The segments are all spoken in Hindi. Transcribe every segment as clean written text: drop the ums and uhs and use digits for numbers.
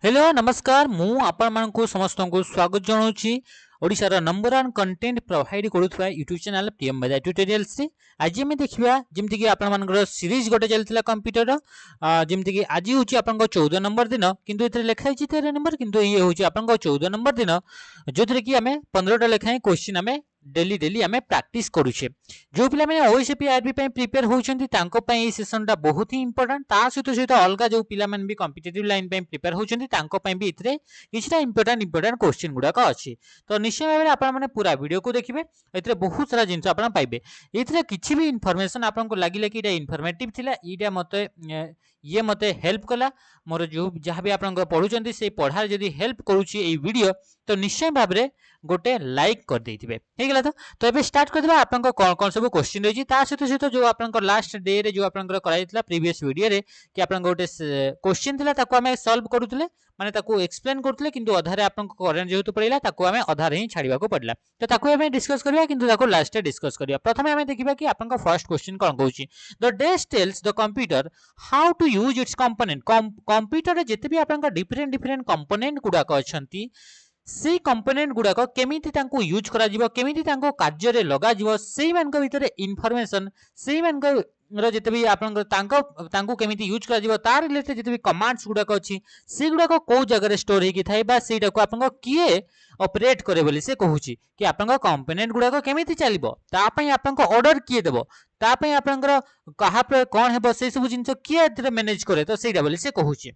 हेलो नमस्कार मु आपण मानकु समस्त को स्वागत जनाऊँगी ओडिशार नंबर वन कंटेंट प्रोवाइड करुवा YouTube channel PM Medha tutorials रे आज आम देखा जमती कि आपण मानकर सीरीज गोटे चलता कंप्यूटर जमती कि आज हूँ आप 14 नंबर दिन किंतु ये लिखाई 13 नंबर किंतु ये हूँ आप 14 नंबर दिन जो थी कि आम 15टा लेखाएं क्वेश्चन आम डेली डेली आम प्राक्ट करुचे जो पिला मैंने ओएसपी आरबी प्रिपेयर होती सेसन बहुत ही इंपोर्टेंट सहित सहित अलग जो पिला भी कॉम्पिटिटिव लाइन प्रिपेयर होती भी किसी इंपोर्टेंट क्वेश्चन गुड़ाक अच्छी तो निश्चय भाव में आपने पूरा वीडियो को देखिए ये बहुत सारा जिन पाइबे ये किसी भी इनफर्मेशन आपको लगे कि इनफर्मेटिव थिला ये मत ये मत हेल्प कला मोर जो जहाँ भी आप पढ़ुं से पढ़ार जब हेल्प करुच्ची वीडियो तो निश्चय भाव में गोटे लाइक कर देथिबे हे गेला तो एबे स्टार्ट कर देबा आपन को कौन सब क्वेश्चन रही ता सहित सहित जो आपन को लास्ट डे रे जो आपन को कराइतला प्रीवियस वीडियो रे कि आपन गोटे क्वेश्चन थिला ताको हमें सॉल्व करूतले माने ताको एक्सप्लेन करथले किंतु अधारे आपन को करेंट जेहेतु पड़िला ताको हमें अधारे ही छाड़ीबा को पड़ला तो ताको हमें डिस्कस करबा किंतु ताको लास्ट रे डिस्कस करबा प्रथमे हमें देखिबा कि आपन को फर्स्ट क्वेश्चन कोन कहूची the this tells the computer how to use its component computer रे जते भी आपन का डिफरेंट डिफरेंट कंपोनेंट गुडा को अछंती से कंपोनेंट गुड़ाक केमिति तांको यूज करा जिवो केमिति तांको कार्य रे लगा जिवो सेही मानक भितरे इन्फॉर्मेशन सेही मानक जते भी आपन तांको केमिति यूज करा जिवो तार रिलेटेड जते भी कमांड्स गुड़ाक अछि से गुड़ाक को जगह रे स्टोर हेकी थाए बा सेटा को आपन किए ऑपरेट करे बोली से कहूची कि आपन कंपोनेंट गुड़ाक केमिति चलिबो ता पई आपन ऑर्डर किए देबो ता पई आपन कहा पे कोन हेबो से सब जिंस किए एतरे मैनेज करे तो सेटा बोली से कहूची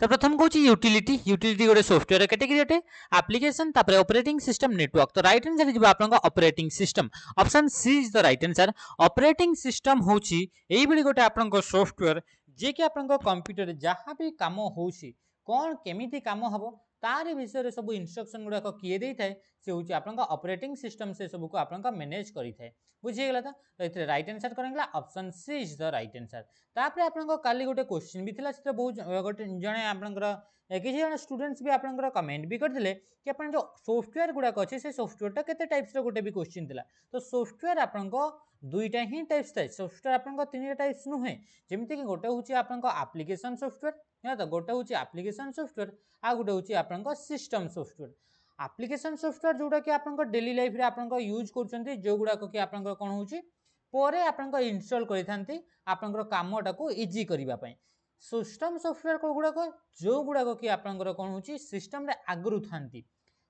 तो प्रथम कौन यूटिलिटी यूटिलिटी गोटे सॉफ्टवेयर कैटेगरी अटे एप्लिकेशन तापर ऑपरेटिंग सिस्टम नेटवर्क तो राइट आंसर जो आपन operating system option C is the right answer operating system होची एई भली गोटे आपन सॉफ्टवेयर जे कि आपन कंप्यूटर जहां भी काम होची कौन केमिति काम हबो तार विषय सब इंस्ट्रक्शन गुड़ाक किए दे थाए से हूँ आप ऑपरेटिंग सिस्टम से सब को आप मैनेज करें बुझीगला तो ये राइट आंसर करेंगे option C is the right answer तापर आपन काली गोटे क्वेश्चन भी थिला से बहुत गोटे जने आपनकर किसी जन स्टूडेंट्स भी आपनकर कमेंट भी करथिले कि आपन जो सॉफ्टवेयर गुड़ाक अच्छे से सॉफ्टवेयर केते टाइप्स रो गोटे भी क्वेश्चन थिला तो सॉफ्टवेयर आपन दुईटा ही टाइप्स थाए सॉफ्टवेयर आपन तीन टाइप्स नुहे जेमति कि गोटे हूँ आपन एप्लिकेशन सॉफ्टवेयर तो गोटे हूँ एप्लिकेशन सॉफ्टवेयर आ गोटे हूँ आपन सिस्टम सॉफ्टवेयर एप्लिकेशन सॉफ्टवेयर जोटा कि आपन डेली लाइफ रे आपन यूज करछन्ती जो गुड़ाक कि आपन कोन होची परे आपन इंस्टॉल करिथांती आपन कामटा को इजी करबा पई सिस्टम सॉफ्टवेयर को गुड़ाक जो गुड़ाक कि आपन कोन होची सिस्टम रे आगरु थांती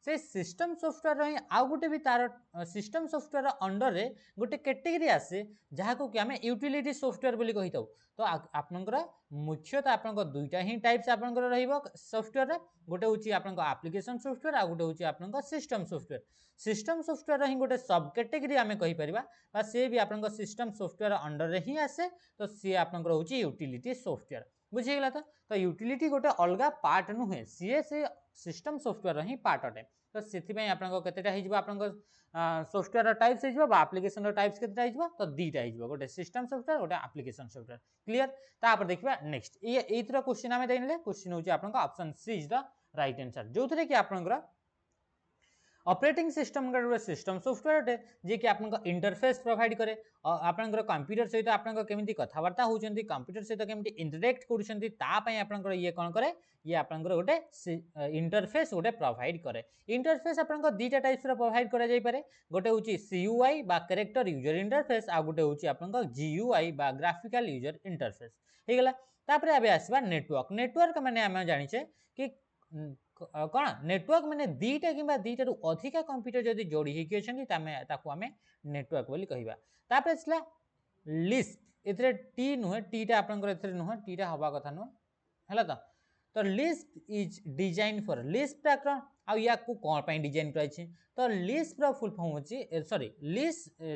से सिस्टम सॉफ्टवेयर ही आउ गोटे भी तार सिस्टम सॉफ्टवेयर अंडर रे गोटे कैटेगरी आसे जहाँ को कि आमे यूटिलिटी सॉफ्टवेयर बोली कहि थाउ तो आपनकर मुख्यतः आपनकर दुईटा ही टाइप्स आपनकर रहइबो सॉफ्टवेयर रे गोटे होची आपनकर एप्लिकेशन सॉफ्टवेयर आ गोटे होची आपनकर सिस्टम सॉफ्टवेयर ही गोटे सब कैटेगरी आमे कहि परिबा बा से भी आपनकर सिस्टम सॉफ्टवेयर अंडर रे ही आसे तो सी आपनकर होची यूटिलिटी सॉफ्टवेयर बुझीगला तो यूटिलिटी गोटे अलगा पार्ट नुहे सी से सिस्टम सॉफ्टवेयर ही पार्ट अटे तो से आपको केतेटा सॉफ्टवेयर टाइप्स एप्लिकेशन टाइप्स केतेटा तो दीटा हो गोटे सिस्टम सॉफ्टवेयर गोटे एप्लिकेशन सॉफ्टवेयर क्लियर तापर देखिबा नेक्स्ट ये क्वेश्चन आमे देनले क्वेश्चन होची आपन option C is the right answer जो थे कि आपन ऑपरेटिंग सिस्टम गोटे सिस्टम सॉफ्टवेयर अटे जे कि आपन इंटरफेस प्रोवाइड करे आपन कंप्यूटर सहित आपन केमिति कथावार्ता होचंती कंप्यूटर सहित केमिति इंटरेक्ट करूचंती ता पई आपन ये कोन करे ये आपन गोटे इंटरफेस गोटे प्रोवाइड करे इंटरफेस आपन दीटा टाइप्स रो प्रोवाइड करा जाई पारे गोटे होची सीयूआई बा कैरेक्टर यूजर इंटरफेस आ गोटे होची आपन जीयूआई बा ग्राफिकल यूजर इंटरफेस हे गेला तापर आबे आसीबा नेटवर्क माने हम जानिचे कि कौन नेटवर्क माने दीटा कि दीटा रु अधिका कंप्यूटर जदि जोड़ी होकी अच्छी ताकू आमे नेटवर्क बोली कहबा तापर आसला लिस्प एथरे टी नुहे टीटा आपनकर एथरे नुहे टीटा हवा कथा नुहे हला तो LISP is design for LISP टाकर आ या को कोन पई डिजाइन कराइछि तो लिस्प रो फुल फॉर्म होची सॉरी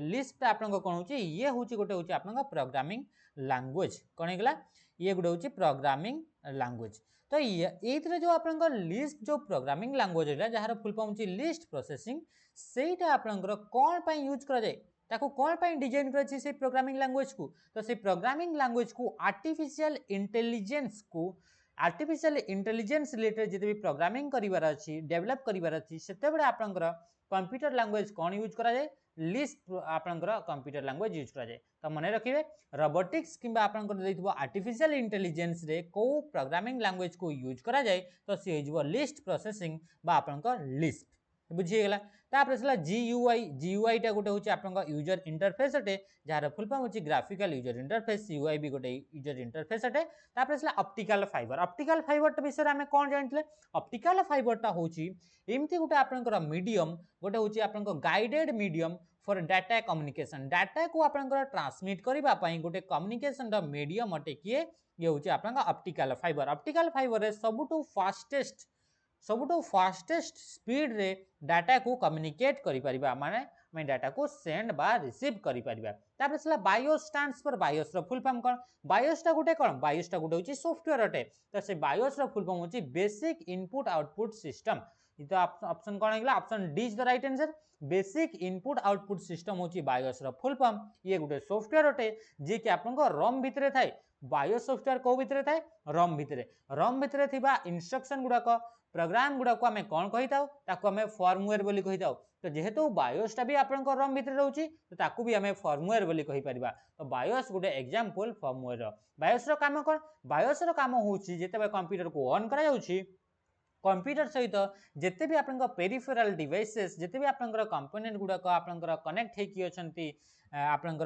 लिस्प आपन कोन होची ये होची गोटे होची आपन प्रोग्रामिंग लैंग्वेज कोन हेगला ये गोटे होची प्रोग्रामिंग लैंग्वेज तो ये जो आपन लिस्ट जो प्रोग्रामिंग लैंग्वेज है जहार फुल फॉर्म होची लिस्ट प्रोसेसिंग सेटा आपन कोन पई यूज करा जाय ताको कोन पई डिजाइन कराछि से प्रोग्रामिंग लैंग्वेज को तो से प्रोग्रामिंग लैंग्वेज को आर्टिफिशियल इंटेलिजेंस रिलेटेड जिते भी प्रोग्रामिंग करिवार अछि डेवलप करिवार अछि सेते बडे आपनकर कंप्यूटर लैंग्वेज कोन यूज करा जाय लिस्ट आपनकर कंप्यूटर लैंग्वेज यूज करा जाय तो मन रखिए रोबोटिक्स किंबा आपन आर्टिफिशियल इंटेलिजेंस रे को प्रोग्रामिंग लैंग्वेज को यूज करा जाए तो सी हो लिस्ट प्रोसेसिंग बा आपन लिस्ट बुझीगला तापर सला जीयूआई टा गोटे होची आपन यूजर इंटरफेस अटे जार फुल फॉर्म होची ग्राफिकल यूजर इंटरफेस यूआई भी गोटे यूजर इंटरफेस अटे तापर सला ऑप्टिकल फाइबर विषय आमे कोन जानथिले ऑप्टिकल फाइबर टा होची एमती गोटे आपन मीडियम गोटे होची आपन guided medium for data communication data को आपन ट्रांसमिट करबा पई गोटे कम्युनिकेशन द मीडियम अटे किए ये होची आपन ऑप्टिकल फाइबर रे सबुठू फास्टेस्ट स्पीड रे डाटा को कम्युनिकेट करि परिबा माने मैं डाटा को सेंड बा रिसीव करि परिबा तापर सला बायोस स्टैंड्स फॉर बायोस रो फुल फॉर्म कोन बायोस टा गोटे होची सॉफ्टवेयर अटे तो से बायोस रो फुल फॉर्म होची बेसिक इनपुट आउटपुट सिस्टम इतो ऑप्शन कोन हेगला option d is the right answer basic input output system होची बायोस रो फुल फॉर्म ये गोटे सॉफ्टवेयर अटे जे कि आपन को रोम भितरे थाए बायोस सॉफ्टवेयर को भितरे थाए रोम भितरे थिबा इंस्ट्रक्शन गुडा को प्रोग्राम गुडा को हमें कौन कही ताऊ ताको हमें फर्मवेयर बोली कही ताऊ तो जेहेतु बायोस टा भी आपन को रोम भितरे रहउची तो ताको भी हमें फर्मवेयर बोली कही परिबा तो बायोस गुडे एग्जांपल फर्मवेयर बायोस रो काम कोन बायोस रो काम होची जेते कंप्यूटर को ऑन करा जाउची कंप्यूटर सहित जिते भी आपन पेरिफेराल डिवाइसेस जिते भी आपन कंपोनेंट गुड़ाक आपन कनेक्ट होकी अछंती आपन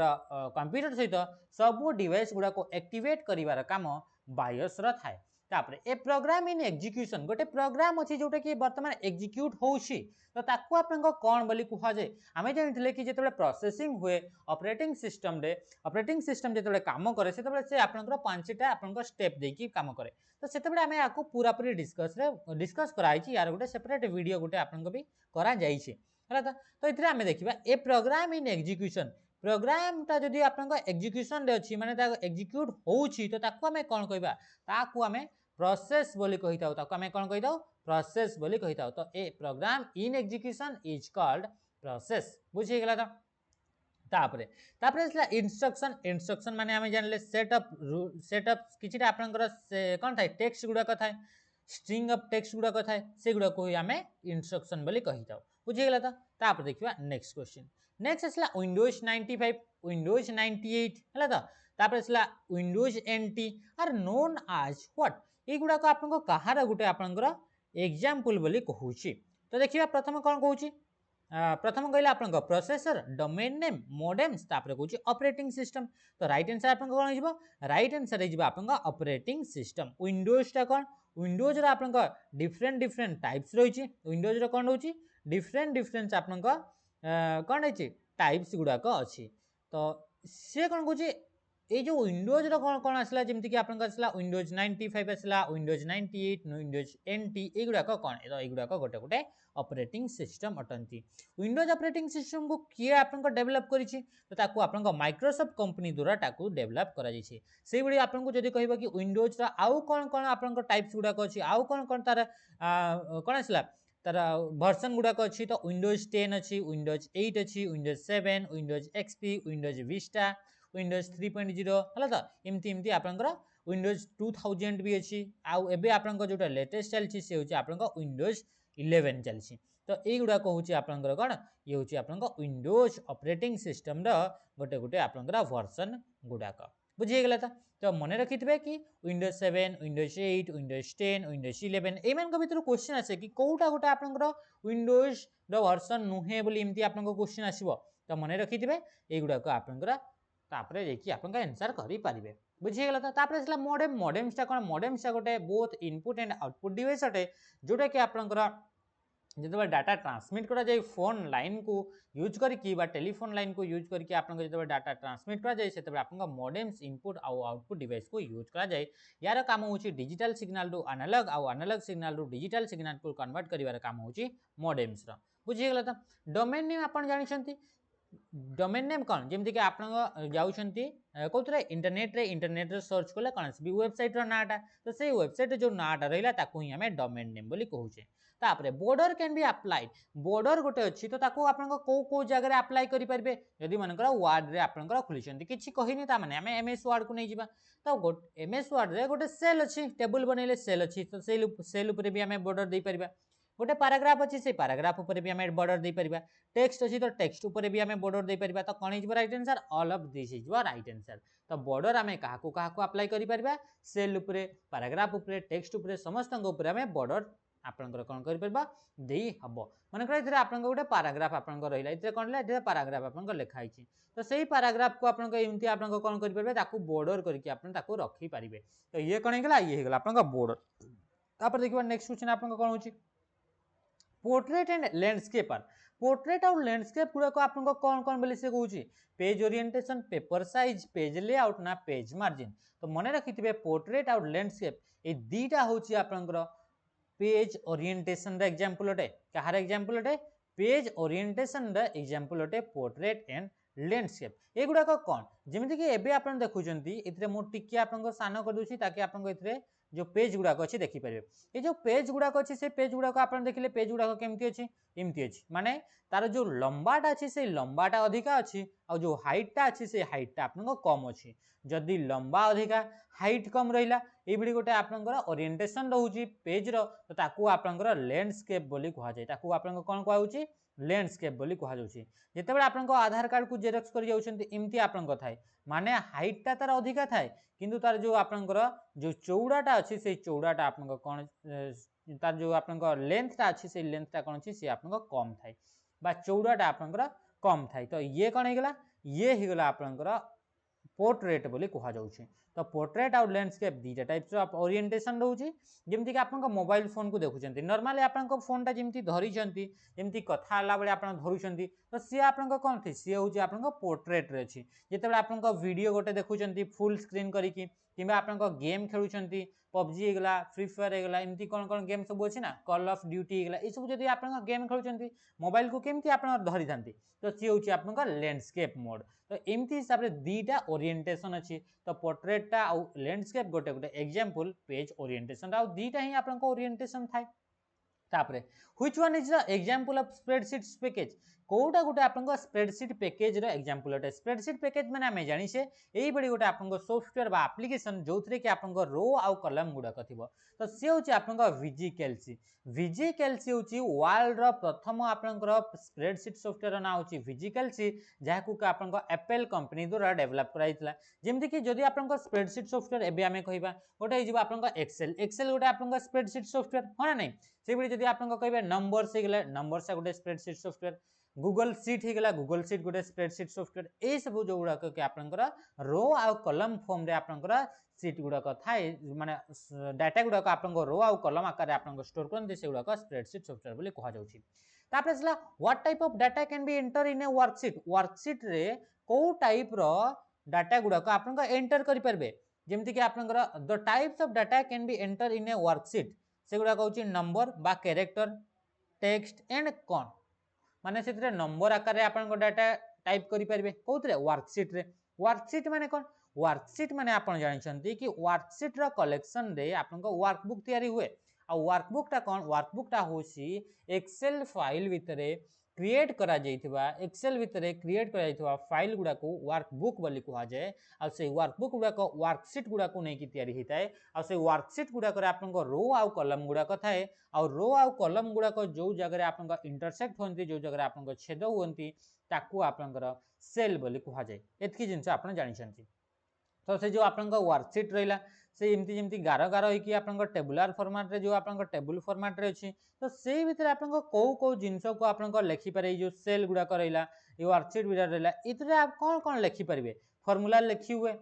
कंप्यूटर सहित सब डिवाइस गुड़ाक एक्टिवेट करिवार काम बायोस रो थाए तापरे ए प्रोग्राम इन एग्जीक्यूशन गोटे प्रोग्राम अछि जोटा कि वर्तमान एग्जीक्यूट होउछि तो ताकू आपन कोन बोली कुहा जाय आमे जानथिले कि जेतबे प्रोसेसिंग हुए ऑपरेटिंग सिस्टम जेतबे काम करे सेतबे से आपन पांचटा आपन स्टेप देकी काम करे तो सेतबे आमे आको पूरा पूरी डिस्कस कराई छि यार गोटे सेपरेट वीडियो गोटे आपन भी करा जाई छि हला तो इतरे आमे देखिबा ए प्रोग्राम इन एग्जीक्यूशन प्रोग्राम टा जदि आपन एग्जीक्यूशन रे अछि माने ता एग्जीक्यूट होउछि तो ताकू हमें कोन कहबा ताकू हमें प्रोसेस बोली कहि ताऊ ताकू हमें कोन कहि ताऊ प्रोसेस बोली कहि ताऊ तो a program in execution is called process बुझी गेला तापरे इंस्ट्रक्शन माने हमें जानले सेटअप किछिटा आपन कोन थाए टेक्स्ट गुडा थाए स्ट्रिंग ऑफ टेक्स्ट गुडा थाए से गुडा को हमें इंस्ट्रक्शन बोली कहि ताऊ बुझी गेला तापर देखिबा नेक्स्ट क्वेश्चन नेक्स्ट असला विंडोज 95 विंडोज 98 हला तापर असला Windows NT are known as what ए गुडा को आपन को कहार गुटे आपन एग्जांपल बोली कहूची तो देखिबा प्रथम कोन कहूची प्रथम कहला आपन को प्रोसेसर डोमेन नेम मॉडेम्स तापर कहूची ऑपरेटिंग सिस्टम तो राइट आंसर आपन को कोन हिजबो राइट आंसर हिजबो आपन को ऑपरेटिंग सिस्टम विंडोज ता कोन विंडोज रा आपन को डिफरेंट टाइप्स रहिची विंडोज रा कोन होची डिफरेंट आपन को कौन है टाइप्स गुड़ाक अच्छी तो सी कौन कहे ये जो विंडोज कौन कौन आसला जमती कि आपन आसला विंडोज 95 आसला विंडोज 98 विंडोज एनटी एगुड़ाक कौन एगुड़ाक गोटे गोटे ऑपरेटिंग सिस्टम अटंती विंडोज ऑपरेटिंग सिस्टम को किए आपन डेवलप करिछि तो ताकू आपन माइक्रोसॉफ्ट कंपनी द्वारा ताकू डेवलप करा जाइछि से बड़ी आपन को जदी कहबा कि विंडोज रा आउ कौन कौन आपन टाइप्स गुड़ाक अछि आउ कौन कौन तार कौन आसला तार वर्जन गुड़ाक अच्छी तो विंडोज 10 अच्छी विंडोज 8 अच्छी Windows 7 Windows XP Windows Vista Windows 3.0 हला तो एमती एमती आपनकर विंडोज 2000 भी अच्छी आउ एबे आपनकर जोटा लेटेस्ट चलछि से होछि आपनकर विंडोज 11 चलछि तो ए गुडा को होछि आपनकर कोन ये होछि आपनकर विंडोज ऑपरेटिंग सिस्टम रो गोटे गोटे आपनकर वर्जन गुडाक बुझी गेला तो मन रखिथे कि विंडोज 7 विंडोज 8 विंडोज 10 विंडोज 11 एमान को भीतर क्वेश्चन आसे कि कोटा गोटे आपनकर विंडोज रो वर्जन नुहे बोली एमती आपनकर क्वेश्चन आसीबो तो मन रखिथे ए गुडा को आपनकर तापरे देखि आपनका आंसर करि पारिबे बुझी गेला तापरे असला मॉडेम्स ता कोन मॉडेम्स ता गोटे both input and output device अटे जोटा कि आपनकर जिते डाटा ट्रांसमिट करा जाए फोन लाइन को यूज करके टेलीफोन लाइन को यूज करके आपन जो डाटा ट्रांसमिट करा जाए से आपन मॉडेम्स इनपुट आउ आउटपुट डिवाइस को यूज करा जाए यार काम होची डिजिटल सिग्नल रु एनालॉग आउ एनालॉग सिग्नल रु डिजिटल सिग्नल को कन्वर्ट करिवार काम होची मॉडेम्स रो बुझी गेला डोमेन नेम आपन जानि छंती डोमेन नेम कौन जमती कि आप जाऊँगी कौन इंटरनेट रे सर्च कले कौन आस वेबसाइट नाटा तो से वेबसाइट जो नाटा रहा ताकू ही आम डोमेन नेम बोली कहूचे तापरे border can be applied border गोटे अच्छी तो ताकू आप कौ जगह अप्लाई करेंगे जदि मनकर वार्ड रे आप खुली किसी कहनी ताने आम एमएस वार्ड को नहीं जावा तो एमएस वार्ड रे गोटे सेल अच्छी टेबुल बनइले सेल अच्छी तो सेल भी आम बॉर्डर दे पारिबा गोटे पैराग्राफ अच्छी से पैराग्राफ ऊपर भी हमें बॉर्डर दे परिबा टेक्स्ट अच्छी तो टेक्स्ट ऊपर भी हमें बॉर्डर दे परिबा तो कौन हो right answer all of this is right answer तो बॉर्डर हमें काहाकू काहाकू अप्लाई करि परिबा सेल ऊपर पैराग्राफ ऊपर टेक्स्ट ऊपर समस्त ऊपर हमें बॉर्डर आपनकर कौन करि परिबा देई हबो माने कर इथरे आपनकर गोटे पैराग्राफ आपनकर रहिला इथरे कोन ले इथरे पैराग्राफ आपनकर लिखा हिची तो सेही पैराग्राफ को आपनकर एमती आपनकर कोन करि परिबे ताकू बॉर्डर करके आपन ताकू रखी परिबे तो ये कोन हेगला ये हेगला आपनकर बॉर्डर तापर देखिबा नेक्स्ट क्वेश्चन आपनकर कोन होची पोर्ट्रेट एंड लैंडस्केपर पोर्ट्रेट और लैंडस्केप गुड़ा को आपन को कौन कौन बोली से कहूची page orientation paper size page layout ना पेज मार्जिन तो मन रखिथिबे पोर्ट्रेट और लैंडस्केप ए दीटा होची आपनकर पेज ओरिएंटेशन रे एग्जांपल अटे कहार एग्जांपल अटे पेज ओरिएंटेशन रे एग्जांपल अटे पोर्ट्रेट एंड लैंडस्केप एगुडा को कौन जेमिति कि एबे आपन देखुचंती इतरे मो टिके आपन को सानो कर दोची ताकि आपन को इतरे जो पेज गुड़ा अच्छी देखिपर ये जो पेज गुड़ा अच्छी से पेज गुड़ा आप देखिले पेज गुड़ा केमती अच्छी एमती अच्छी माने तार जो लंबाटा अच्छी से लंबाटा अधिका अच्छी और जो हाइटा अच्छी से हाइटा आपन कम अच्छी जदि लंबा अधिका हाइट कम रहा ये गोटे आपंकर ओरिएंटेशन रोचे पेज रो तो ताकू आपंकर लैंडस्केप बोली कह जाए ताकू आपन कौन कहूँ लैंडस्केप बोली कह जाउछि जेतेबेले आपन आधार कार्ड को जेरक्स कर जाउछन्ती एमती आपन थाए माने हाइटटा तार अधिका थाए किंतु तार जो आपनकर जो चौड़ाटा अच्छी से चौड़ाटा आपन कौन तार जो आपन लेंथटा अच्छी से लेंथटा कौन अच्छी से आपन कम थाए बा चौड़ाटा आपनकर कम थाए तो ये कौन हेगला ये हेगला आपनकर पोर्ट्रेट बोली कह जाउछि तो पोर्ट्रेट और लैंडस्केप दीटा टाइप्स ऑफ ओरिएंटेशन रोचे जमती कि आपन मोबाइल फोन को देखुचंती नॉर्मली आपन फोनटा जमती धरिचंती जमती कथा हला बेले आपन धरुचंती तो सी आपन कोन थी सी होची आपन पोर्ट्रेट रे अछि जेतेबेले आपन वीडियो गोटे देखुचंती फुल स्क्रीन करिकि किबा आपन गेम खेलुचंती पबजी हेगला फ्री फायर हेगला एमती कोन कोन गेम सब अछि ना कॉल ऑफ ड्यूटी हेगला ए सब जदी आपन गेम खेलुचंती मोबाइल को केमती आपन धरि थांती तो सी होची आपन लैंडस्केप मोड तो एमती हिसाब रे दीटा ओरिएंटेशन अछि तो पोर्ट्रेट टा और लैंडस्केप गोटे गोटे एग्जांपल पेज ओरिएंटेशन टा और दीटा ही आपन ओरिएंटेशन थाए तापरे which one is the example of spreadsheet package कोटा गोटे आपन स्प्रेडशीट पैकेज रो एग्जांपल अटे स्प्रेडशीट पैकेज माने हमें जानि से एई बडी गोटे आपन सॉफ्टवेयर बा एप्लीकेशन जोथरे कि आपन रो आ कॉलम गुडा कथिबो तो से होची आपन विजिकैलसी होची वर्ल्ड रो प्रथम आपन स्प्रेडशीट सॉफ्टवेयर ना होची विजिकैलसी जाहाकू आपन एप्पल कंपनी द्वारा डेवलप कराइतला जेमति कि जदि आपन स्प्रेडशीट सॉफ्टवेयर एबे हमें कहिबा गोटे हिजबा आपन एक्सेल एक्सेल गोटे आपन स्प्रेडशीट सॉफ्टवेयर होना नै से बडी जदि आपन कहबे नंबर्स हेगले नंबर्स गोटे स्प्रेडशीट सॉफ्टवेयर गूगल सीट हेगला गूगल सीट गोटे स्प्रेडशीट सॉफ्टवेयर ए सब जो गुडा के आपनकर रो आ कॉलम फॉर्म रे आपनकर सीट गुडा थाए माने डाटा गुडा आपनकर रो आ कॉलम आकार आपनकर स्टोर करन से गुडा स्प्रेडशीट सॉफ्टवेयर बोली कहा जाउछि तापर असला what type of data can be enter in A worksheet रे को टाइप रो डाटा गुडा आपनकर एंटर करि परबे जेमति कि आपनकर the types of data can be enter in A worksheet से गुडा कहउछि नंबर बा कैरेक्टर टेक्स्ट एंड कौन माने से नंबर आकार आपन डाटा टाइप करि परबे कोथरे वर्कशीट माने कोन वर्कशीट माने आपन जानिछंती कि वर्कशीट रो कलेक्शन रे आपन को वर्कबुक तयारी हुए आ वर्कबुक टा कोन वर्कबुक टा होसी एक्सेल फाइल भितरे क्रिएट करा जाइथिबा एक्सेल भितरे क्रिएट करा जाइथिबा फाइल गुडा को वर्कबुक बोली कहा जाए आ से वर्कबुक गुडा को वर्कशीट गुडा को नै कि तयारी हिताए आ से वर्कशीट गुडा करे आपन को रो आ कॉलम गुडा को थाए और रो आ कॉलम गुडा को जो जगह रे आपन को इंटरसेक्ट होंती जो जगह रे आपन को छेद होंती ताकू आपन को सेल बोली कहा जाए एतकी जिंस आपन जानि छंती तो से जो आपन को वर्कशीट रहिला से एमती जेमती गार गार होई कि आपन को टेबुलर फॉर्मेट रे जो आपन को टेबल फॉर्मेट रे अछि तो से भीतर आपन को जिंस को आपन को लिखि पारे जो सेल गुडा करैला ये वर्कशीट बिरा रहला इतरे आप कौन कौन लिखि परिबे फार्मूला लिखि हुए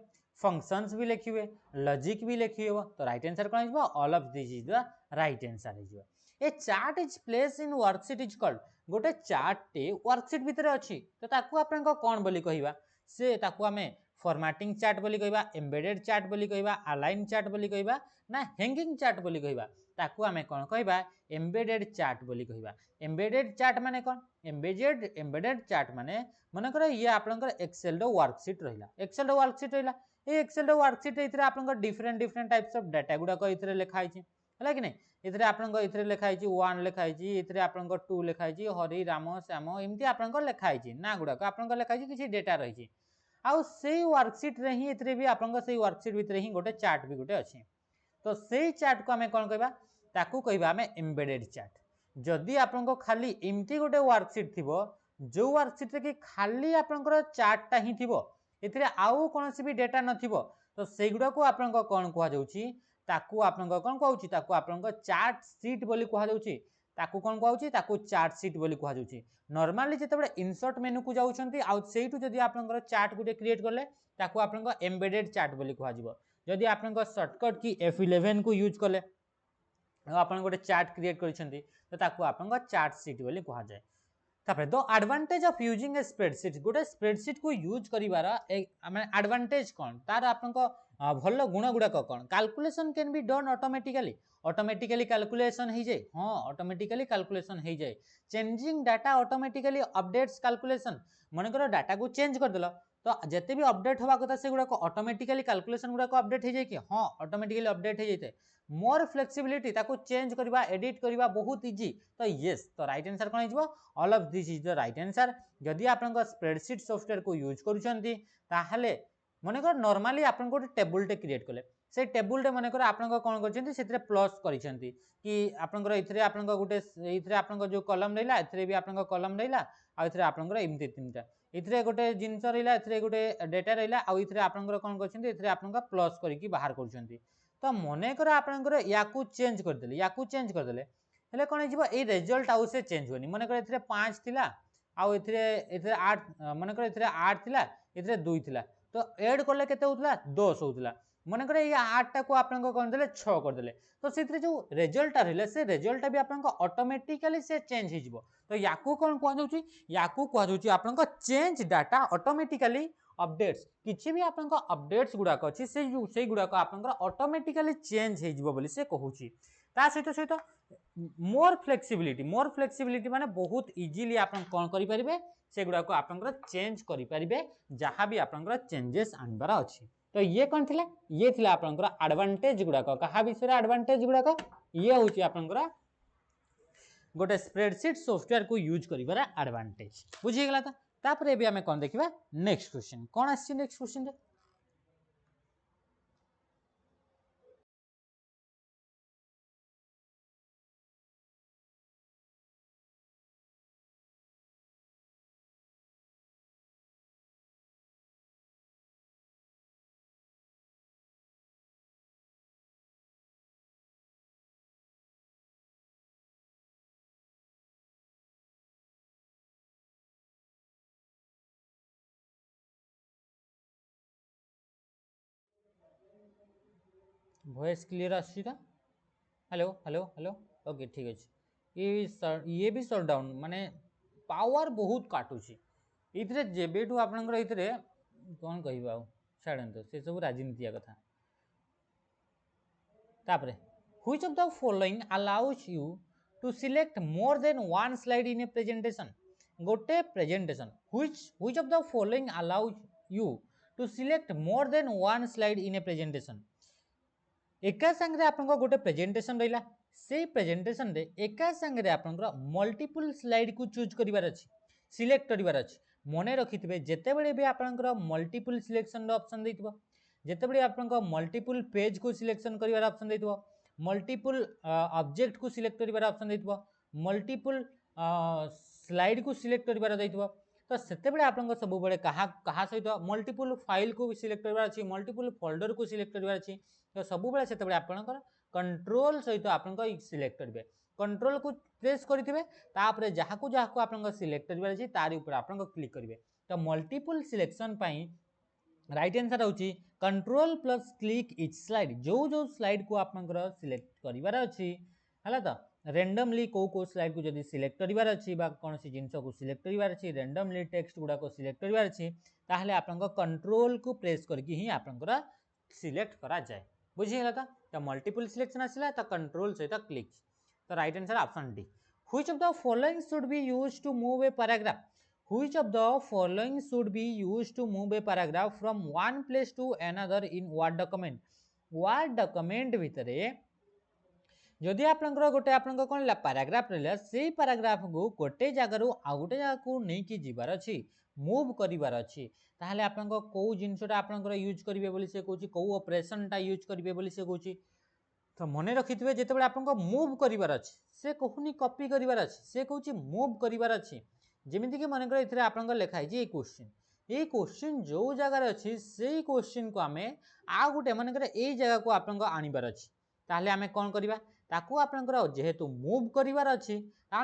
फंक्शंस भी लिखि हुए लॉजिक भी लिखि हो तो राइट आंसर कोन हिजबो all of this is the right answer हिजबो a chart is place in worksheet is called गोटे चार्ट टे वर्कशीट भीतर अछि तो ताकू आपन को कोन बोली कहिबा से ताकू हमें फॉर्मेटिंग चार्ट बोली कहबा एम्बेडेड चार्ट बोली कहबा अलाइन चार्ट बोली कहबा ना हैंगिंग चार्ट बोली कहबा ताकू हमें कोन कहबा एम्बेडेड चार्ट बोली कहबा एम्बेडेड चार्ट माने कोन एम्बेडेड चार्ट माने माने कर ये आपनकर एक्सेल रो वर्कशीट रहिला एक्सेल रो वर्कशीट रहिला ए एक्सेल रो वर्कशीट इतरे आपनकर डिफरेंट टाइप्स ऑफ डाटा गुडा को इतरे लिखा आइछि हला कि नै इतरे आपनकर इतरे लिखा आइछि 1 लिखा आइछि इतरे आपनकर 2 लिखा आइछि हरि राम श्याम एमती आपनकर लिखा आइछि ना गुडा को आपनकर लिखा आइछि किछि डाटा रहिछि आउ से वर्कशीट रे ही इतरे भी आपन से वर्कशीट भितर ही गोटे चार्ट भी गोटे अच्छी तो से चार्ट को हमें कौन कहबा ताकू कहबा हमें एम्बेडेड चार्ट जदि आपन खाली एमती गोटे वर्कसीट थी जो वर्कसीट कि खाली आपंकर चार्टा ही थी एथिरे आउ कौन भी डेटा नथिबो तो सेगुड़ा को आपन कौन कह जाउची ताकू आपन कौन कहउची ताकू आपन चार्ट सीट बोली कह जाउची ताकू कौन कहउची ताकू चार्ट सीट बोली कह जाउची नॉर्मली जेतेबेले इंसर्ट मेनू को जाउछंती आ सेइटु जदि आपन चार्ट गुटे क्रिएट करले ताकू आपन एम्बेडेड चार्ट बोली कह जिवो जदि आपन शॉर्टकट की F11 को यूज कले आपन गोटे चार्ट क्रिएट करिसेंती तो ताकू आपन चार्ट सीट बोली कह जाए तापर the advantage of using a spreadsheet गोटे स्प्रेडशीट को यूज करिवार माने एडवांटेज कोन तार आपन भल गुण गुड़ाक कौन calculation can be done automatically calculation हो जाए हाँ ऑटोमेटिकली कैलकुलेशन हो जाए changing data automatically updates calculation मनकर डाटा को चेंज करदेल तो जिते भी अपडेट हवा कथा से गुड़ाक ऑटोमेटिकली कैलकुलेशन गुड़ाक अपडेट हो जाए कि हाँ ऑटोमेटिकली अपडेट हो जाए मोर फ्लेक्सिबिलिटी ताको चेंज करवा एडिट करवा बहुत इजी तो येस तो राइट आंसर कौन हो all of this is the right answer जदि आप स्प्रेडशीट सॉफ्टवेयर को यूज करुछंती ताहले मनकर नॉर्मली आपन गोटे टेबुलटे क्रिएट कले से टेबुलटे मनकर आपन कौन करछंती सेतरे प्लस करिसंती कि आपनकर इथरे आपन गोटे इथरे आपन जो कॉलम रहिला इथरे भी आपन कॉलम रहिला आ इथरे आपनकर एमती तीनटा इथरे गोटे जिंस रहिला इथरे गोटे डेटा रहिला आ इथरे आपनकर कौन करछंती इथरे आपनकर प्लस करके बाहर करछंती तो मने कर आपनकर याकू चेंज कर देले हेले कोन हिजबो ए रिजल्ट आउ से चेंज होनी मने कर इथरे 5 थिला आ इथरे 8 मने कर इथरे 8 थिला इथरे 2 थिला तो ऐड करले केते होतला 10 होतला मने कर ये 8 टा को आपन कोन देले 6 कर देले तो सेथरे जो रिजल्ट रहले से रिजल्ट भी आपन ऑटोमेटिकली से चेंज हिजबो तो याकू कोन कह जाउची याकू कह जाउची आपन चेंज डाटा ऑटोमेटिकली अपडेट्स किछि भी आपन अपडेट्स गुडा अछि से गुडा आपन ऑटोमेटिकली चेंज हे जिवो बोली से कहूची ता सहित मोर फ्लेक्सिबिलिटी माने बहुत इजीली आपन कोन करि परिबे से गुडा को आपन चेंज करि परिबे जहां भी आपन चेंजेस आनबार अछि तो ये कौन थिला ये थिला आपन एडवांटेज गुडा कहा विषय एडवांटेज गुडा ये होची आपन गोटे स्प्रेडशीट सॉफ्टवेयर को यूज करिवार एडवांटेज बुझी गेला तापर एबे हमें कौन देखिबा नेक्स्ट क्वेश्चन कौन आछि नेक्स्ट क्वेश्चन रे वॉइस क्लियर आछि ता हेलो हेलो हेलो ओके ठीक अछि ये भी शट डाउन माने पावर बहुत काटुची इथरे जेबेटू आपनकर इथरे कोन कहिबा छाड़न से सब राजनीतिया कथा तापरे which of the following allows you to select more than one slide in a presentation गोटे presentation which of the following allows you to select more than one slide in a presentation एका संगे आपन गोटे प्रेजेंटेशन रहिला से प्रेजेंटेशन रे एका संगे आपन मल्टीपल स्लाइड को चूज करिवार अछि सिलेक्ट करिवार अछि मने रखिथिबे जेतेबेले भी आपन मल्टीपल सिलेक्शन रो ऑप्शन दैथिबो जेतेबेले आपन मल्टीपल पेज को सिलेक्शन करिवार ऑप्शन दैथिबो मल्टीपल ऑब्जेक्ट को सिलेक्ट करिवार ऑप्शन दैथिबो मल्टीपल स्लाइड को सिलेक्ट करिवार दैथिबो तो सेतेबेले आपन सब बेले कहा सहित मल्टीपल फाइल को सिलेक्ट करिवार अछि मल्टीपल फोल्डर को सिलेक्ट करिवार अछि तो सब बेले सेतेबेले आपन कंट्रोल सहित आपन सिलेक्ट करिवे कंट्रोल को प्रेस करिथिबे तापरे जहाकू जहाकू आपन सिलेक्ट करिवार अछि तारि ऊपर आपन क्लिक करिवे तो मल्टीपल सिलेक्शन पई राइट आंसर होची control plus click etch slide जो जो स्लाइड को आपन सिलेक्ट करिवार अछि हला तो रेंडमली को स्लाइड को जदि सिलेक्ट करिवार अछि बा कोन सी जिंस को सिलेक्ट करिवार अछि रेंडमली टेक्स्ट गुडा को सिलेक्ट करिवार अछि ताहले आपन कंट्रोल को प्रेस करके ही आपन सिलेक्ट करा जाय बुझी गेला तो मल्टीपल सिलेक्शन आसिला तो कंट्रोल सहित क्लिक तो right answer option D which of the following should be used to move a paragraph which of the following should be used to move a paragraph from one place to another in Word document भितरे जदि आपनकर गोटे आपन कोन पैराग्राफ रहला से पैराग्राफ को गोटे जगह रु आ गोटे जगह को नै कि जिबार अछि मूव करिवार अछि ताहले आपन को जिंसटा आपन यूज करिवे बोली से कहूची को ऑपरेशन टा यूज करिवे बोली से कहूची तो मन रखिथे जिते आपको मुव करार अच्छे से कहूनी कॉपी करार अच्छे से कौन मुव करार अच्छे जमीक मन कर आप लिखाई ये क्वेश्चन ये क्वेश्चन जो जगार अच्छी से क्वेश्चन को आम आ गए मन ये जगह को आप आणबार अच्छी ताहले आम कौन करवा ताकू आपंकर जेहेतु मुव करार अच्छी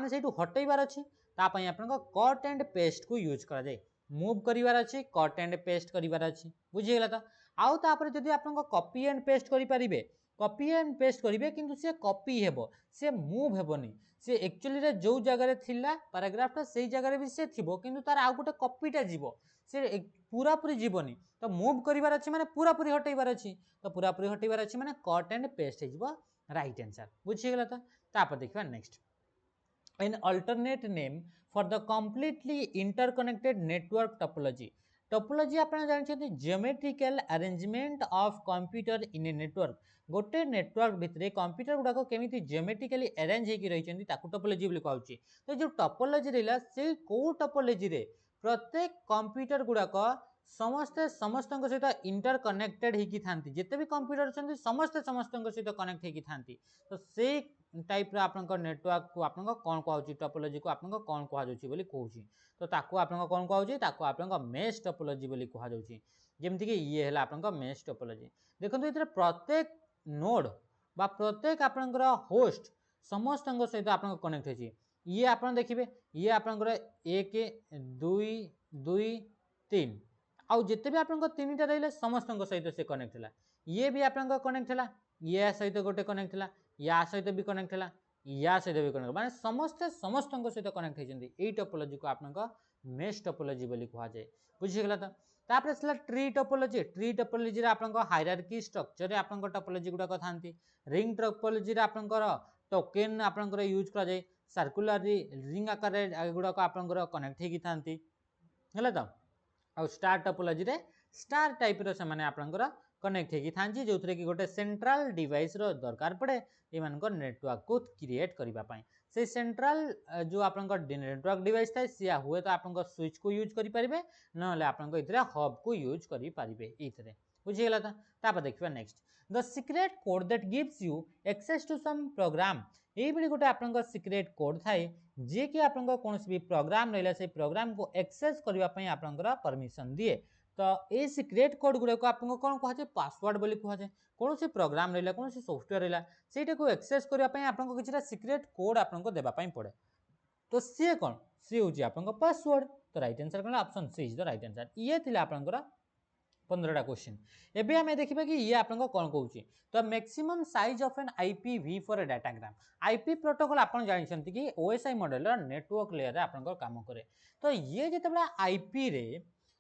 से हटेबार अच्छी तापाई आप कट एंड पेस्ट को यूज करा जाए मुव करार अच्छी कट एंड पेस्ट करार अच्छी बुझीगला तो आउ तापर जदि आप कॉपी एंड पेस्ट करेंगे कॉपी एंड पेस्ट करेंगे किंतु से कॉपी हेबो से मुव हेबोनी से एक्चुअली जो जगह थिला पैराग्राफटा से जगह भी से थिबो किंतु तार आउ गोटे कॉपीटा जीवो से पूरा पूरी जीवनी तो मुव करार अच्छी माने पूरा पूरी हटेबार अच्छी तो पूरा पूरी हटेबार अच्छी माने कट एंड पेस्ट हो राइट आंसर बुझीगला तो तापर देखिबा next an alternate name for the completely interconnected network topology topology आपन जानछथि geometrical arrangement of computer in a network गोटे नेटवर्क भितरे कंप्यूटर गुडा को केमिति जियोमेट्रिकली अरेंज हेकि रहिछन्ति ताकू टोपोलॉजी बोली कहउछि तो जो टोपोलॉजी रहला से को टोपोलॉजी रे प्रत्येक कंप्यूटर गुडा को समस्ते समस्तक सहित इंटरकनेक्टेड हेकि थांती जेते भी कंप्यूटर अछन्ति समस्ते समस्तक सहित कनेक्ट हेकि थांती तो से टाइप आपनकर नेटवर्क को आपनकर कोन कहउछि टोपोलॉजी को आपनकर कोन कहा जाउछि बोली कहउछि तो ताकू आपनकर कोन कहउछि ताकू आपनकर मेश टोपोलॉजी बोली कहा जाउछि जेमति कि ये हला आपनकर मेश टोपोलॉजी देखंतु इतरे प्रत्येक नोड बा प्रत्येक आपनकर होस्ट समस्तक सहित आपनकर कनेक्ट हेछि ये आपन देखिबे ये आपनकर 1 2 2 3 आउ जिते भी आपन तीनटा रही समस्त सहित से कनेक्ट है ये भी आपन कनेक्ट है या सहित गोटे कनेक्ट है या सहित भी कनेक्ट है या सहित भी कनेक्ट माने समस्त समस्त सहित कनेक्ट होती यही टोपोलॉजी को आपन मेश टोपोलॉजी बोली कहा जाए बुझीगला तो तापर सला ट्री टोपोलॉजी आपन हायरार्की स्ट्रक्चर आपन टोपोलॉजी गुडा थांती रिंग टोपोलॉजी आपन टोकेन आपन यूज करा जाए सर्कुलर रिंग आकार गुडा आपन कनेक्ट होगी थांती है तो आ स्टार टोपोलॉजी रे स्टार टाइप रो से माने आपनकर कनेक्ट हेकि थांची जो कि गोटे सेंट्रल डिवाइस रो दरकार पड़े एमानकर नेटवर्क को क्रिएट करिबा पई से सेंट्रल जो आपनकर नेटवर्क डिवाइस थाए सिया हुए तो आपनकर स्विच को यूज करि परिबे नले आपनकर इथरे हब को यूज करि परिबे इथरे बुझिगला था तापर देखिबा next the secret code that gives you access to some program ये भी गोटे आपनकर सीक्रेट कोड थाए जे कि आपनकर कोनोसी भी प्रोग्राम रहला से प्रोग्राम को एक्सेस करिबा पई आपनकर परमिशन दिए तो ए सीक्रेट कोड गुडे को आपन कोन कहा जाय पासवर्ड बोली कहा जाय कोनोसी प्रोग्राम रहला कोनोसी सॉफ्टवेयर रहला सेटा को एक्सेस करिबा पई आपन को किछटा सीक्रेट कोड आपन को देबा पई पड़े तो सी कोन सी होची आपन को पासवर्ड तो राइट आंसर कोन option C is the right answer ये थिला आपनकर 15टा क्वेश्चन एबे हमें देखिबा कि ये आपन को कोन कहउची तो maximum size of an IPv4 datagram IP protocol आपन जानि छथि कि OSI मॉडल रा नेटवर्क लेयर रे आपन को काम करे तो ये जेतबे आईपी रे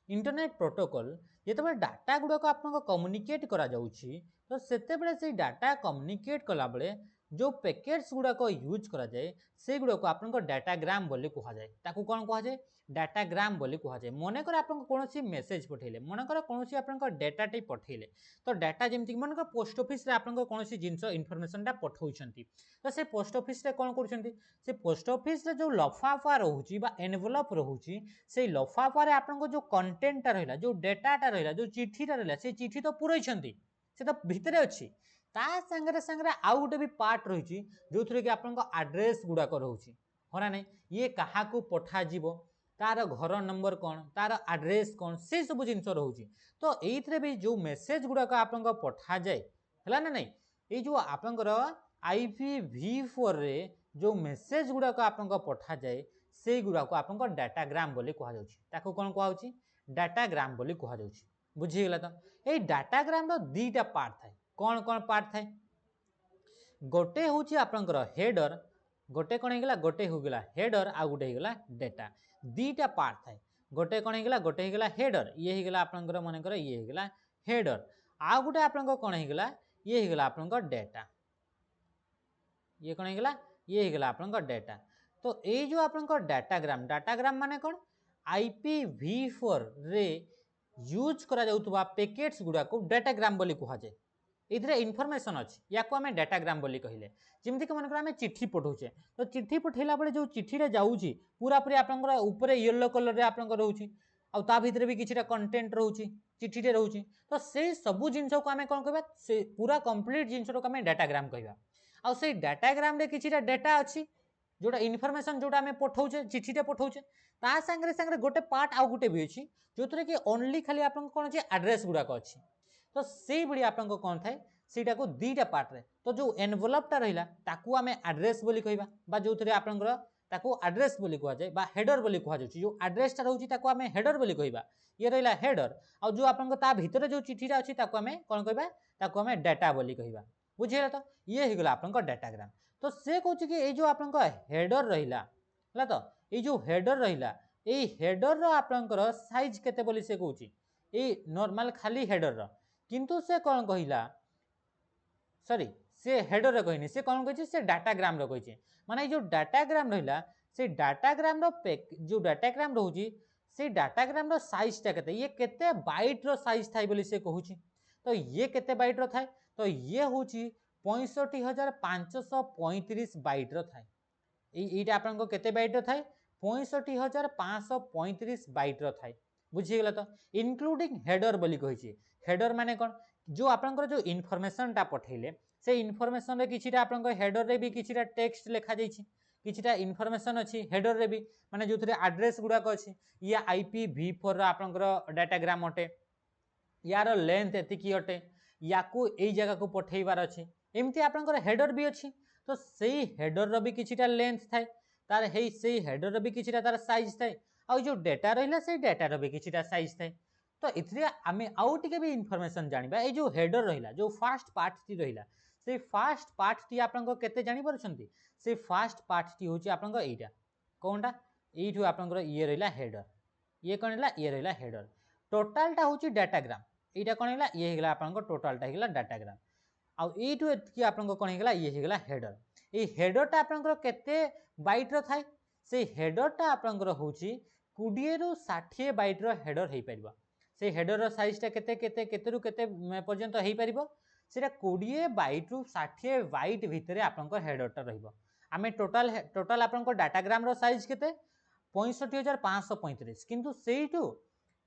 इंटरनेट प्रोटोकॉल जेतबे डाटा गुडा को आपन को कम्युनिकेट करा जाउची तो सेते बेले से डाटा कम्युनिकेट कला बेले जो पैकेट्स गुडा को यूज करा जाए से गुडा को आपन को डाटाग्राम बोली कहा जाए ताकू कोन कहा जाए डाटाग्राम बोली कहा जाए मने कर आपन को कोनोसी मेसेज पठेले मने कर कोनोसी आपन को डाटा टे पठेले तो डाटा जेमति मने कर पोस्ट ऑफिस रे आपन को कोनोसी जिंस इन्फॉर्मेशन टा पठौछंती तो से पोस्ट ऑफिस रे कोन करछंती से पोस्ट ऑफिस रे जो लफाफा रहउची बा एनवेलप रहउची से लफाफा रे आपन को जो कंटेंट टा रहला जो डाटा टा रहला जो चिट्ठी टा रहला से चिट्ठी तो पुरैछंती से तो भितरे अछि ता संगे आउ गोटे भी पार्ट रही जो थी कि आपन एड्रेस गुड़ाक रोचे हरा नहीं ये क्या पठा जीवो तार घर नंबर कौन तार एड्रेस कौन से सब जिन रोचे तो ये भी जो मेसेज गुड़ाक आपन पठा जाए है ना नहीं ये जो आपंकर IPv4 रे जो मेसेज गुड़ाक आपन पठा जाए से गुड़ाक आपन डाटाग्राम बोली कहुच्छी कौन कहुच्छी डाटाग्राम बोली कहुच्छी बुझीगला तो ये डाटाग्राम दीटा पार्ट थाए कौन कौन पार्ट थाए गोटे हूँ आपंकर हेडर गोटे कौन होगा गोटे होगा हेडर आ गोटे होगा डेटा दीटा पार्ट थाए गोटे कौन होगा गोटे होगा हेडर ये होगा आपंकर मनकर ये होगा हेडर आ गोटे आप कौन होगा ये होगा आपंकर डेटा ये कौन होगा ये होगा आपंकर डेटा तो ये जो आपंकर डाटाग्राम माने कौन IPv4 रे यूज करा जाउतबा पैकेट्स गुडा को डाटाग्राम बोली कहा जाए इधरे इनफॉरमेशन अच्छी या को आमे डाटाग्राम बोली कहले जेमति कि मनकर आमे चिट्ठी पठौछे तो चिट्ठी पठेला बेले जो चिट्ठी रे जाउची पूरा पूरी आपनकर ऊपर येलो कलर रे आपनकर रहउची आउ ता भितर भी किछिटा कंटेंट रहउची चिठीटे रहउची तो से सबु जिंस को आमे कोन कहबा से पूरा कंप्लीट जिंस को आमे डाटाग्राम कहबा आउ से डाटाग्राम रे किछिटा डाटा अछि जोटा इनफॉरमेशन जोटा आमे पठाउचे चिठीटे पठाउचे ता संगे संगे गोटे पार्ट आउ गोटे भी अछि जोतरे कि ओनली खाली आपन कोन अछि एड्रेस गुडा को अछि तो सेई बडी आपन को कोन थाए सेटा को दीटा पार्ट रे तो जो एनवेलप टा रहिला ताकू आमे एड्रेस बोली कहबा बा जोतरे आपन ताकू एड्रेस बोली कहा जाए बा हेडर बोली कहा जाउची जो एड्रेस टा रहउची ताकू आमे हेडर बोली कहबा ये रहिला हेडर आ जो आपन ता भितर जो चिठीटा अछि ताकू आमे कोन कहबा ताकू आमे डाटा बोली कहबा बुझिला तो ये हे गेला आपन डाटाग्राम तो से कहउची कि ए जो आपन हेडर रहिला हला तो ए जो हेडर रहिला ए हेडर रो आपन साइज केते बोली से कहउची ए नॉर्मल खाली हेडर रो किंतु से कोन कहिला सॉरी से हेडर रे कहनी से कोन कहछि से डाटाग्राम रो कहछि माने जो डाटाग्राम रहिला से डाटाग्राम रो जो डाटाग्राम रहउची से डाटाग्राम रो साइज ता केते ये केते बाइट रो साइज थाई बोली से कहउची तो ये केते बाइट रो थाई तो ये होची 65535 बाइट रो थाई एटा आपन को केते बाइट रो थाई 65535 बाइट रो थाई बुझी गेला तो इंक्लूडिंग हेडर बोली कहिछि हेडर माने कोन जो आपन जो इनफॉरमेशन टा पठैले से इनफॉरमेशन रे किछिटा आपन हेडर रे भी किछिटा टेक्स्ट लिखा जाइछि किछिटा इनफॉरमेशन अछि हेडर रे भी माने जोथरे एड्रेस गुडा को अछि या IPv4 रो आपन डाटाग्राम अटे यार लेंथ एतिकी अटे याकू एई जगह को पठेइबार अछि एमती आपन हेडर भी अछि तो सेई हेडर रो भी किछिटा लेंथ थाए तार हेई सेई हेडर रो भी किछिटा तार साइज थाए आ जो डाटा रहिला से डाटा रो भी किछिटा साइज थाए तो इथरे आमे आउ टिके भी इनफॉरमेशन जानिबा ए जो हेडर रहिला जो फर्स्ट पार्ट टी रहिला से फर्स्ट पार्ट टी आपन को केते जानि परछंती से फर्स्ट पार्ट टी होची आपन को एटा कोनटा एठु आपन को ये रहिला हेडर ये कोन हला ये रहिला हेडर टोटल टा होची डाटाग्राम एटा कोन हला ये हेगला आपन को टोटल टा हेगला डाटाग्राम आ एठु एतकी आपन को कोन हेगला ये हेगला हेडर ए हेडर टा आपन को केते बाइट रो थाई से हेडर टा आपन को होची 20 रु 60 बाइट रो हेडर हेई परिबा से हेडर रो साइज टा केते केते केते रु केते पर्यंत हेई परिबो सेटा 20 बाइट रु 60 बाइट भितरे आपन को हेडर टा रहिबो आमे टोटल आपन को डाटाग्राम रो साइज केते 65535 किंतु सेइटू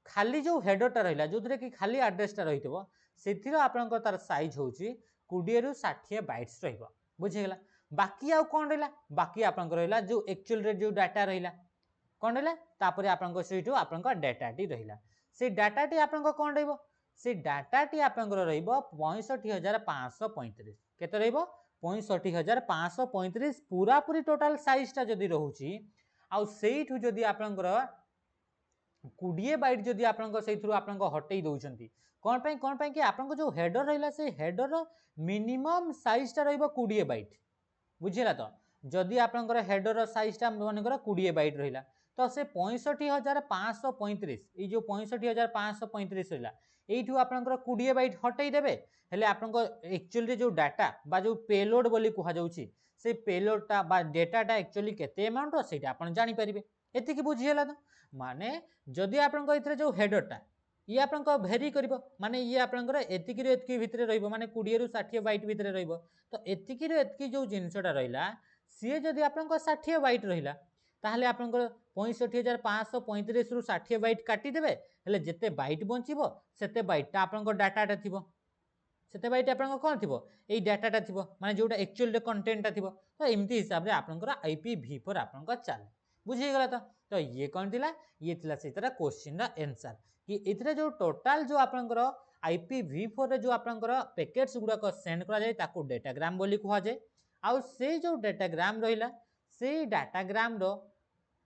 खाली जो हेडर टा रहिला जोथरे कि खाली एड्रेस टा रहितबो सेथिरो आपन को तार साइज होची 20 रु 60 बाइट्स रहिबो बुझि गेला बाकी आ कोन रहिला बाकी आपन को रहिला जो एक्चुअल रे जो डाटा रहिला कोन रहिला तापरे आपन को सेइटू आपन को डाटा टी रहिला से डाटा टी आपन को कोन रहइबो से डाटा टी आपन को रहइबो 65535 केते रहइबो 65535 पूरा पूरी टोटल साइज ता जदी रहउची आ सेइठु जदी आपन को 20 बाइट जदी आपन को सेइथुर आपन को हटेई दउचंती कोन पई कि आपन को जो हेडर रहिला से हेडर रो मिनिमम साइज ता रहइबो 20 बाइट बुझिला तो जदी आपन को हेडर रो साइज ता मन को 20 बाइट रहिला तो से 65535 ए जो 65535 रहिला एठु आपन को 20 बाइट हटेई देबे हेले आपन को एक्चुअली रे जो डाटा बा जो पेलोड बोली कहा जाउची से पेलोड टा बा डाटा टा एक्चुअली केते अमाउंट रो सेटा आपन जानि परिबे एति कि बुझियला तो माने जदी आपन को इथरे जो हेडर टा ये आपन को भेरी करबो माने ये आपन को एति कि एति भितरे रहइबो माने 20 रु 60 बाइट भितरे रहइबो तो एति कि एति जो जिंसटा रहिला से जदी आपन को 60 बाइट रहिला ताहले आपन को 65535 रु 60 बाइट काटी देबे हेले जते बाइट बंचिबो सेते बाइट ता आपन को डाटा टा थिबो सेते बाइट आपन को कोन थिबो एई डाटा टा थिबो माने जोटा एक्चुअल रे कंटेंट टा थिबो तो एमती हिसाब रे आपन को IPv4 आपन को चाले बुझी गेला तो ये कोन थिला ये थिला सेतरा क्वेश्चन रा आंसर कि इथरे जो टोटल जो आपन को IPv4 रे जो आपन को पैकेट्स गुडा को सेंड करा जाय ताको डाटाग्राम बोली कहा जाय आ से जो डाटाग्राम रहिला से डाटाग्राम रो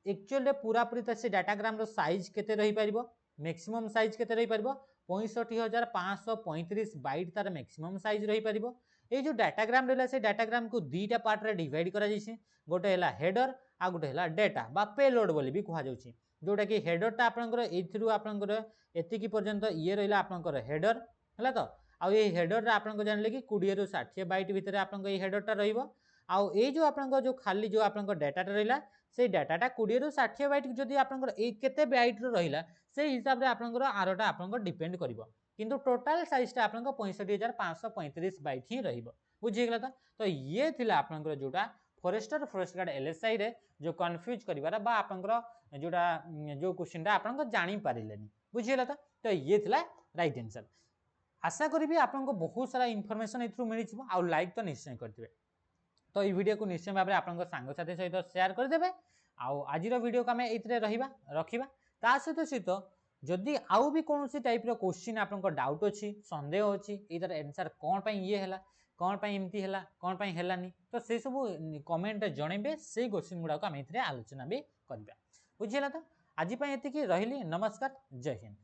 एक्चुअल रे पूरा पूरी त से डाटाग्राम रो साइज केते रही परिबो मैक्सिमम साइज केते रही परिबो 65535 बाइट तार मैक्सिमम साइज रही परिबो ए जो डाटाग्राम रहला से डाटाग्राम को दीटा पार्ट रे डिवाइड करा जैसे गोटे हला हेडर आ गोटे हला डाटा बा पेलोड बोली भी कहा जाउची जोटा कि हेडर टा आपनकर एथरु आपनकर एति कि पर्यंत ये रहला आपनकर हेडर हला तो आ ये हेडर रे आपन को जानले कि 20 रु 60 बाइट भीतर आपन को ये हेडर टा रहइबो आ ए जो आपन को जो खाली जो आपन को डाटा टा रहला से डाटा टा 20 रु 60 बाइट जदी आपन को ए केते बाइट रो रहला से हिसाब रे आपन को आरोटा आपन को डिपेंड करिवो किंतु टोटल साइज टा आपन को 65535 बाइट ही रहइबो बुझि गेला तो ये थिला आपन को जोटा फॉरेस्टर फॉरेस्ट गार्ड एलएसआई रे जो कन्फ्यूज करिवार बा आपनकर जोटा जो क्वेश्चनटा आपन जानि पारिलेनी बुझिला तो ये थिला राइट आंसर। आशा करी आपको बहुत सारा इनफॉरमेशन एथरू मिली आ लाइक तो निश्चय करते तो ये वीडियो को निश्चय भाव में आपन सांगसाथी सहित शेयर करदे आज वीडियो को आम ये रखा ता सहित सहित जदि आउ भी कौन टाइप क्वेश्चन आप डाउट अच्छी सन्देह अच्छी यार आंसर कौन पर ये है कौन पर एमती है कौन पर है तो से सब कमेंट जनइबे से क्वेश्चन गुड़ाक आम आलोचना भी करवा बुझीगला तो आज ये रही नमस्कार जय हिंद।